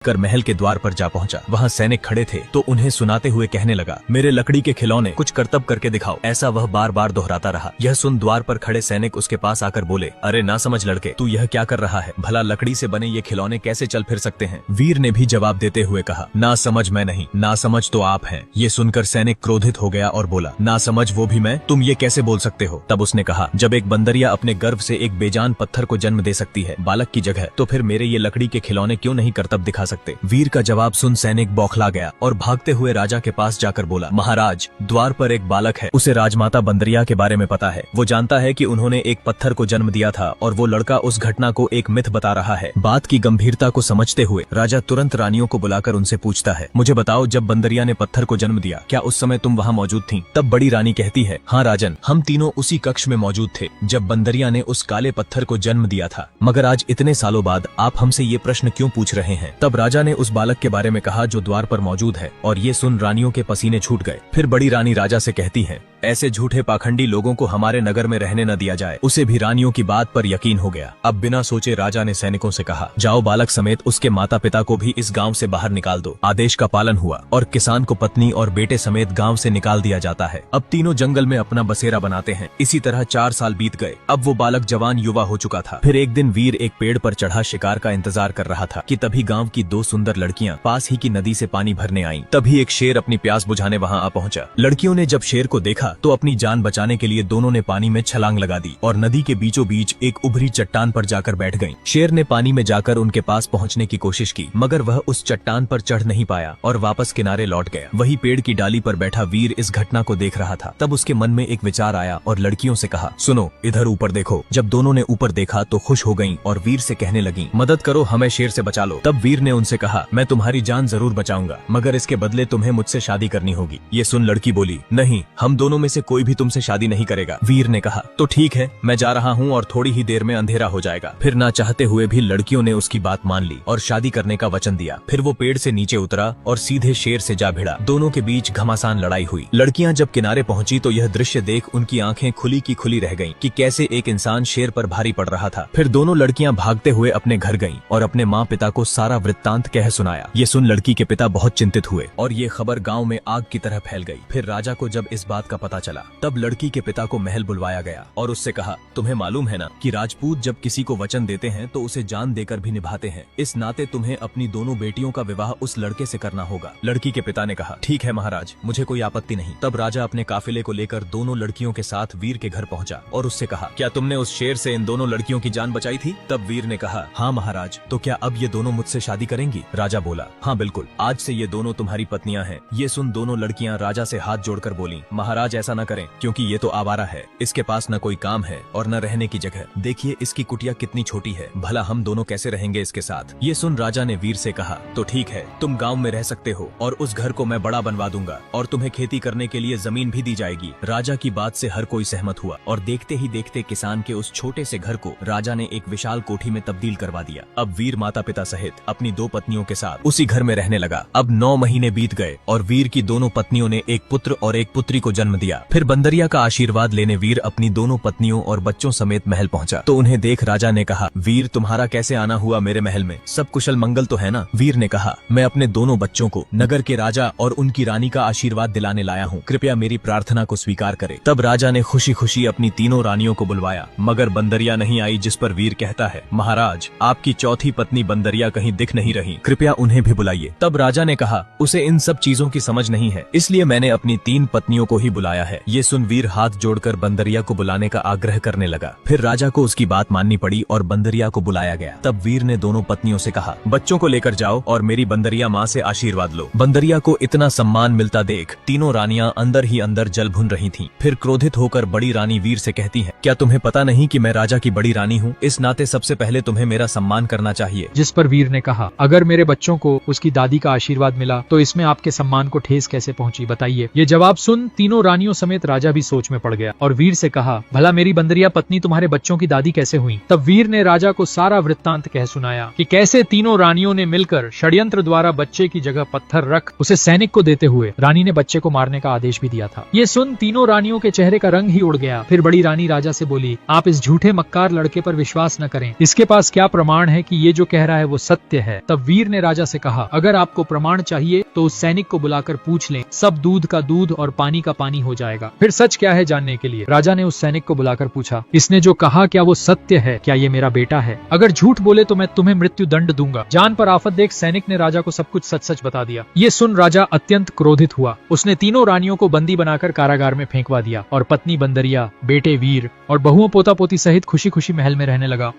कर महल के द्वार पर जा पहुंचा। वहाँ सैनिक खड़े थे तो उन्हें सुनाते हुए कहने लगा, मेरे लकड़ी के खिलौने, कुछ करतब करके दिखाओ। ऐसा वह बार बार दोहराता रहा। यह सुन द्वार पर खड़े सैनिक उसके पास आकर बोले, अरे ना समझ लड़के, तू यह क्या कर रहा है? भला लकड़ी से बने ये खिलौने कैसे चल फिर सकते हैं? वीर ने भी जवाब देते हुए कहा, ना समझ मैं नहीं, ना समझ तो आप हैं। ये सुनकर सैनिक क्रोधित हो गया और बोला, ना समझ वो भी मैं? तुम ये कैसे बोल सकते हो? तब उसने कहा, जब एक बंदरिया अपने गर्भ से एक बेजान पत्थर को जन्म दे सकती है बालक की जगह, तो फिर मेरे ये लकड़ी के खिलौने क्यों नहीं करतब दिखा सकते? वीर का जवाब सुन सैनिक बौखला गया और भागते हुए राजा के पास जाकर बोला, महाराज, द्वार पर एक बालक है, उसे राजमाता बंदरिया के बारे में पता है। वो जानता है कि उन्होंने एक पत्थर को जन्म दिया था और वो लड़का उस घटना को एक मिथ बता रहा है। बात की गंभीरता को समझते हुए राजा तुरंत रानियों को बुलाकर उनसे पूछता है, मुझे बताओ, जब बंदरिया ने पत्थर को जन्म दिया, क्या उस समय तुम वहाँ मौजूद थीं? तब बड़ी रानी कहती है, हाँ राजन, हम तीनों उसी कक्ष में मौजूद थे जब बंदरिया ने उस काले पत्थर को जन्म दिया था। मगर आज इतने सालों बाद आप हमसे ये प्रश्न क्यों पूछ रहे हैं? तब राजा ने उस बालक के बारे में कहा जो द्वार पर मौजूद है, और ये सुन रानियों के पसीने छूट गए। फिर बड़ी रानी राजा से कहती है, ऐसे झूठे पाखंडी लोगों को हमारे नगर में रहने न दिया जाए। उसे भी रानियों की बात पर यकीन हो गया। अब बिना सोचे राजा ने सैनिकों से कहा, जाओ बालक समेत उसके माता पिता को भी इस गांव से बाहर निकाल दो। आदेश का पालन हुआ और किसान को पत्नी और बेटे समेत गांव से निकाल दिया जाता है। अब तीनों जंगल में अपना बसेरा बनाते हैं। इसी तरह 4 साल बीत गए। अब वो बालक जवान युवा हो चुका था। फिर एक दिन वीर एक पेड़ पर चढ़ा शिकार का इंतजार कर रहा था कि तभी गांव की 2 सुंदर लड़कियां पास ही की नदी से पानी भरने आईं। तभी एक शेर अपनी प्यास बुझाने वहां आ पहुंचा। लड़कियों ने जब शेर को देखा तो अपनी जान बचाने के लिए दोनों ने पानी में छलांग लगा दी और नदी के बीचों बीच एक उभरी चट्टान पर जाकर बैठ गईं। शेर ने पानी में जाकर उनके पास पहुंचने की कोशिश की, मगर वह उस चट्टान पर चढ़ नहीं पाया और वापस किनारे लौट गया। वही पेड़ की डाली पर बैठा वीर इस घटना को देख रहा था। तब उसके मन में एक विचार आया और लड़कियों से कहा, सुनो, इधर ऊपर देखो। जब दोनों ने ऊपर देखा तो खुश हो गईं और वीर से कहने लगीं, मदद करो, हमें शेर से बचा लो। तब वीर ने उनसे कहा, मैं तुम्हारी जान जरूर बचाऊंगा, मगर इसके बदले तुम्हें मुझसे शादी करनी होगी। ये सुन लड़की बोली, नहीं, हम दोनों में से कोई भी तुमसे शादी नहीं करेगा। वीर ने कहा, तो ठीक है, मैं जा रहा हूँ और थोड़ी ही देर में अंधेरा हो जाएगा। फिर ना चाहते हुए भी लड़कियों ने उसकी बात मान ली और शादी करने का वचन दिया। फिर वो पेड़ से नीचे उतरा और सीधे शेर से जा भिड़ा। दोनों के बीच घमासान लड़ाई हुई। लड़कियां जब किनारे पहुंची तो यह दृश्य देख उनकी आंखें खुली की खुली रह गईं कि कैसे एक इंसान शेर पर भारी पड़ रहा था। फिर दोनों लड़कियां भागते हुए अपने घर गईं और अपने माँ पिता को सारा वृत्तांत कह सुनाया। ये सुन लड़की के पिता बहुत चिंतित हुए और ये खबर गाँव में आग की तरह फैल गई। फिर राजा को जब इस बात का पता चला तब लड़की के पिता को महल बुलवाया गया और उससे कहा, तुम्हें मालूम है ना कि राजपूत जब किसी को वचन देते हैं तो उसे जान देकर भी निभाते हैं। इस नाते तुम्हें अपनी दोनों बेटियों का विवाह उस लड़के से करना होगा। लड़की के पिता ने कहा, ठीक है महाराज, मुझे कोई आपत्ति नहीं। तब राजा अपने काफिले को लेकर दोनों लड़कियों के साथ वीर के घर पहुंचा और उससे कहा, क्या तुमने उस शेर से इन दोनों लड़कियों की जान बचाई थी? तब वीर ने कहा, हाँ महाराज। तो क्या अब ये दोनों मुझसे शादी करेंगी? राजा बोला, हाँ बिल्कुल, आज से ये दोनों तुम्हारी पत्नियां हैं। ये सुन दोनों लड़कियां राजा से हाथ जोड़कर बोली, महाराज ऐसा न करें, क्योंकि ये तो आवारा है, इसके पास न कोई काम है और न रहने की जगह। देखिए इसकी कुटिया कितनी छोटी है, भला हम दोनों कैसे रहेंगे इसके साथ? ये सुन राजा ने वीर से कहा, तो ठीक है, तुम गांव में रह सकते हो और उस घर को मैं बड़ा बनवा दूंगा और तुम्हें खेती करने के लिए जमीन भी दी जाएगी। राजा की बात से हर कोई सहमत हुआ और देखते ही देखते किसान के उस छोटे से घर को राजा ने एक विशाल कोठी में तब्दील करवा दिया। अब वीर माता पिता सहित अपनी 2 पत्नियों के साथ उसी घर में रहने लगा। अब 9 महीने बीत गए और वीर की दोनों पत्नियों ने एक पुत्र और एक पुत्री को जन्म दिया। फिर बंदरिया का आशीर्वाद लेने वीर अपनी दोनों पत्नियों और बच्चों समेत महल पहुंचा तो उन्हें देख राजा ने कहा, वीर तुम्हारा कैसे आना हुआ मेरे महल में? सब कुशल मंगल तो है ना? वीर ने कहा, मैं अपने दोनों बच्चों को नगर के राजा और उनकी रानी का आशीर्वाद दिलाने लाया हूँ, कृपया मेरी प्रार्थना को स्वीकार करे। तब राजा ने खुशी खुशी अपनी तीनों रानियों को बुलवाया, मगर बंदरिया नहीं आई, जिस पर वीर कहता है, महाराज आपकी चौथी पत्नी बंदरिया कहीं दिख नहीं रही, कृपया उन्हें भी बुलाइए। तब राजा ने कहा, उसे इन सब चीजों की समझ नहीं है, इसलिए मैंने अपनी 3 पत्नियों को ही बुलाया है। ये सुन वीर हाथ जोड़कर बंदरिया को बुलाने का आग्रह करने लगा। फिर राजा को उसकी बात माननी पड़ी और बंदरिया को बुलाया गया। तब वीर ने दोनों पत्नियों से कहा, बच्चों को लेकर जाओ और मेरी बंदरिया माँ से आशीर्वाद लो। बंदरिया को इतना सम्मान मिलता देख तीनों रानियां अंदर ही अंदर जल भुन रही थीं। फिर क्रोधित होकर बड़ी रानी वीर से कहती है, क्या तुम्हें पता नहीं कि मैं राजा की बड़ी रानी हूँ? इस नाते सबसे पहले तुम्हें मेरा सम्मान करना चाहिए। जिस पर वीर ने कहा, अगर मेरे बच्चों को उसकी दादी का आशीर्वाद मिला तो इसमें आपके सम्मान को ठेस कैसे पहुंची, बताइए। ये जवाब सुन तीनों रानियों समेत राजा भी सोच में पड़ गया और वीर से कहा, भला मेरी बंदरिया पत्नी तुम्हारे बच्चों की दादी कैसे हुई? तब वीर ने राजा को सारा वृत्तांत कह सुनाया कि कैसे तीनों रानियों ने मिलकर षड्यंत्र द्वारा बच्चे की जगह पत्थर रख उसे सैनिक को देते हुए रानी ने बच्चे को मारने का आदेश भी दिया था। ये सुन तीनों रानियों के चेहरे का रंग ही उड़ गया। फिर बड़ी रानी राजा से बोली, आप इस झूठे मक्कार लड़के पर विश्वास न करें, इसके पास क्या प्रमाण है कि ये जो कह रहा है वो सत्य है? तब वीर ने राजा से कहा, अगर आपको प्रमाण चाहिए तो उस सैनिक को बुलाकर पूछ लें, सब दूध का दूध और पानी का पानी हो जाएगा। फिर सच क्या है जानने के लिए राजा ने उस सैनिक को बुलाकर पूछा, इसने जो कहा क्या वो सत्य है? क्या ये मेरा बेटा है? अगर झूठ बोले तो मैं तुम्हें मृत्यु दंड दूंगा। जान पर आफत देख सैनिक ने राजा को सब कुछ सच सच बता दिया। ये सुन राजा अत्यंत क्रोधित हुआ। उसने तीनों रानियों को बंदी बनाकर कारागार में फेंकवा दिया और पत्नी बंदरिया, बेटे वीर और बहुओं पोता पोती सहित खुशी खुशी महल में रहने लगा।